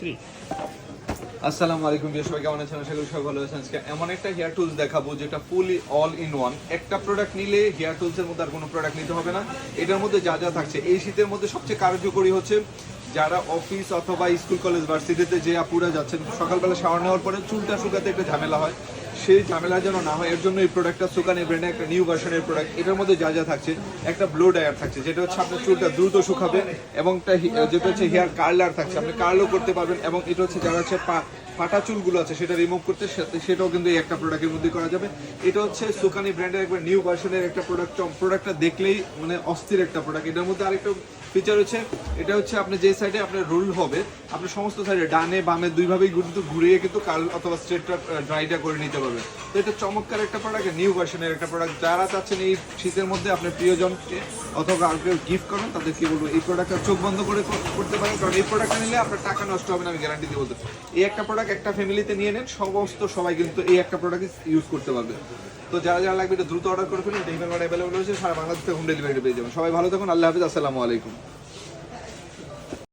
3 আসসালামু আলাইকুম বিয়ার, সবাই কেমন আছেন? আশা করি সবাই ভালো আছেন। আজকে এমন একটা হেয়ার টুলস দেখাবো যেটা ফুলি অল ইন ওয়ান। একটা প্রোডাক্ট নিলে হেয়ার টুলসের মধ্যে আর কোনো প্রোডাক্ট নিতে হবে না। এটার মধ্যে যা যা থাকছে, এই শীতের মধ্যে সবচেয়ে কার্যকরী হচ্ছে যারা অফিস অথবা স্কুল কলেজ ভার্সিটিতে যে আপুরা যাচ্ছেন, সকালবেলা শাওয়ার নেওয়ার পরে চুলটা শুকাতে একটু ঝামেলা হয়, সেই ঝামেলা যেন না হয় এর জন্য এই প্রোডাক্টটা সুকানি ব্র্যান্ডের একটা নিউ ভার্সনের প্রোডাক্ট। এটার মধ্যে যা যা থাকছে, একটা ব্লো ড্রায়ার থাকছে যেটা হচ্ছে আপনার চুলটা দ্রুত শুকাবে, এবং যেটা হচ্ছে হেয়ার কার্লার থাকছে, আপনি কার্লও করতে পারবেন, এবং এটা হচ্ছে যারা হচ্ছে ফাটা চুলগুলো আছে সেটা রিমুভ করতে, সেটাও কিন্তু এই একটা প্রোডাক্টের মধ্যে করা যাবে। এটা হচ্ছে সুকানি ব্র্যান্ডের একবার নিউ ভার্সনের একটা প্রোডাক্ট। প্রোডাক্টটা দেখলেই মানে অস্থির একটা প্রোডাক্ট। এটার মধ্যে আরেকটা ফিচার হচ্ছে, এটা হচ্ছে আপনি যে সাইডে আপনার রোল হবে, আপনি সমস্ত সাইডে ডানে বামে দুইভাবেই কিন্তু ঘুরিয়ে কিন্তু কার্ল অথবা স্ট্রেটটা ড্রাইটা করে নিতে পারবেন। তো এটা চমৎকার একটা প্রোডাক্ট, নিউ ভার্সনের একটা প্রোডাক্ট। যারা চাচ্ছেন এই শীতের মধ্যে আপনার প্রিয়জনকে অথবা আর কেউ গিফট করেন, তাদেরকে বলবো এই প্রোডাক্টটা চোখ বন্ধ করে করতে পারেন, কারণ এই প্রোডাক্টটা নিলে আপনার টাকা নষ্ট হবে না, আমি গ্যারান্টি দিয়ে বলতে। এই একটা প্রোডাক্ট একটা ফ্যামিলিতে নিয়ে নেন, সবাই কিন্তু এই একটা প্রোডাক্ট ইউজ করতে পারবে। তো যারা যারা লাগবে এটা দ্রুত অর্ডার করে ফেলুন। ডেলিভারি অ্যাভেলেবল হয়েছে, সারা বাংলাদেশ থেকে হোম ডেলিভারি পেয়ে যাবেন। সবাই ভালো থাকুন, আল্লাহ হাফিজ, আসসালামু আলাইকুম।